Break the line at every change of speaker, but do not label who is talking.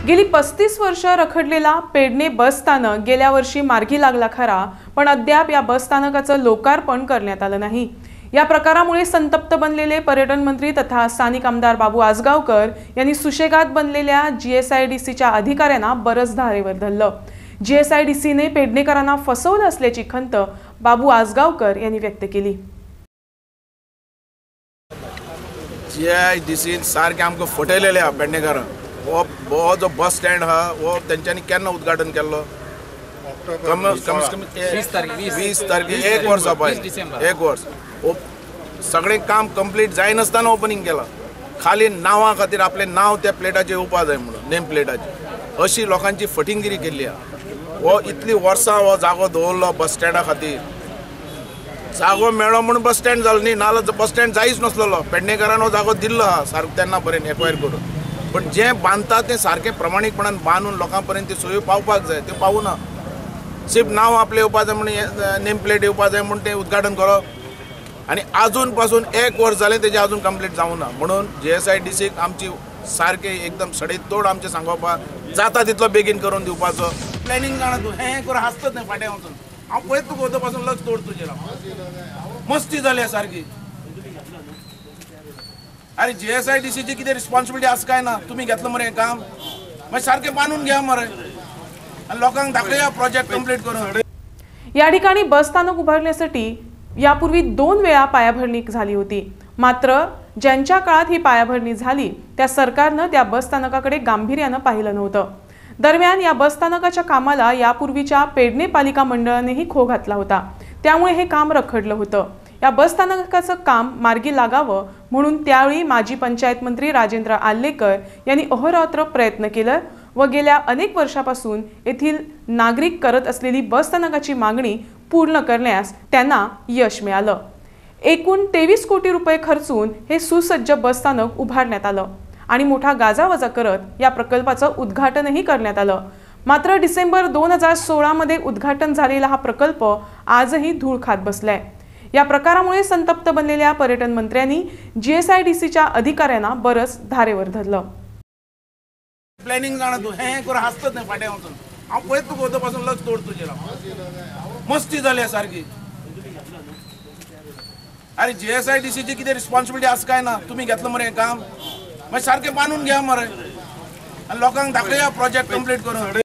गेली 35 वर्ष रखडलेला पेडणे बस स्थानक गेल्या वर्षी मार्गी लागला खरा, पण अद्याप या बस स्थानकाचं लोकार्पण करण्यात आलं नाही। या प्रकारामुळे संतप्त बनलेले पर्यटन मंत्री तथा स्थानिक आमदार बाबू आजगावकर यांनी सुशेगात बनलेल्या जीएसआयडीसीच्या अधिकाऱ्यांना बरच धारेवर धरलं। जीएसआयडीसीने पेडणेकरांना फसवलं असल्याची खंत बाबू आजगावकर यांनी व्यक्त केली।
जीएसआयडीसी सारखे आमकां फटयलेले हा पेडणेकार। वो जो बस स्टैंड हा वो तेंच्यांनी केन्ना उद्घाटन केल्लो? कम से कम 20 तारखेक 1 वर्स पळय, 1 वर्स सगळें काम कंप्लीट जाय नासतना ओपनिंग केला। खाली नांवा खातीर आपले नांव त्या प्लेटाचेर येवपा जाय म्हणून, नेम प्लेटाचेर अशी लोकांची फटिंगगिरी केल्ली हा। वो इतली वर्सां हो जागो दवरलो बस स्टँडा खातीर, जागो मेळ्ळो म्हणून बस स्टँड जालो न्ही, नाल्यार बस स्टँड जायच नासलो। पेडणेकारान हो जागो दिल्लो हा सारको तेन्ना पर्यंत एक्वायर करून, पण जे बांदता ते सारखे प्रमाणीकपणान बांदून लोकां पर्यंत त्यो सोयो पावपाक जाय, त्यो पावूना। सिर्फ नांव आपले येवपा जाय म्हणून, नेम प्लेट येवपा जाय म्हणून तें उद्घाटन करप, आनी अजून पासून 1 वर्स जालें तेजें अजून कंप्लीट जावना। म्हणून जीएसआयडीसीक आमची सारके एकदम सडेतोड आमचें सांगोवपाक जाता तितलो बेगीन करून दिवपाचो प्लॅनिंग जाणा। तूं हें कर हांसतत न्ही फाटें वचून, हांव पळयत तुका वचत पासून लक्ष तोड तुजेर, मस्ती जाली सारकी। अरे जीएसआयडीसीची कितें रिस्पॉन्सिबिलिटी आसा काय ना? तुम्ही घेतलं मरे हें काम, मागीर सारकें बांदून घ्या मरे आनी लोकांक दाखया प्रोजेक्ट कंप्लीट करून।
या ठिकाणी बस स्थानक उभारण्यासाठी यापूर्वी 2 वेळा पायाभरणी झाली होती, मात्र ज्यांच्या काळात ही पायाभरणी झाली त्या सरकारनं त्या बस स्थानकाकडे गांभीर्यानं पाहिलं नव्हतं। दरम्यान या बस स्थानकाच्या कामाला यापूर्वीच्या पेडणे पालिका मंडळानेही खो घातला होता, त्यामुळे हे काम रखडलं होतं। या बस स्थानकाचं काम मार्गी लागावं म्हणून त्यावेळी माजी पंचायत मंत्री राजेंद्र आल्लेकर यांनी अहोरात्र प्रयत्न केला व गेल्या अनेक वर्षापासून येथील नागरिक करत असलेली बस स्थानकाची मागणी पूर्ण करण्यास त्यांना यश मिळालं। एकूण 23 कोटी रुपये खर्चून हे सुसज्ज बस स्थानक उभारण्यात आलं आणि मोठा गाजावाजा करत या प्रकल्पाचं उद्घाटनही करण्यात आलं। मात्र डिसेंबर 2016 मध्ये उद्घाटन झालेला हा प्रकल्प आजही धूळ खात बसलाय। या प्रकारामुळे संतप्त बनलेल्या पर्यटन मंत्र्यांनी जीएसआयडीसीच्या अधिकाऱ्यांना बरच धारेवर धरलं।
प्लॅनिंग जाणा तूं हें कर हांसतत न्ही फाटें वचून, हांव पळयत तुका वचत पासून लक्ष तोड तुजेर, मस्ती जाली सारकी। अरे जीएसआयडीसीची कितें रिस्पॉन्सिबिलिटी आसा काय ना? तुम्ही घेतलं मरे हें काम, मागीर सारकें बांदून घ्या मरे आनी लोकांक दाखया प्रोजेक्ट कंप्लीट करून।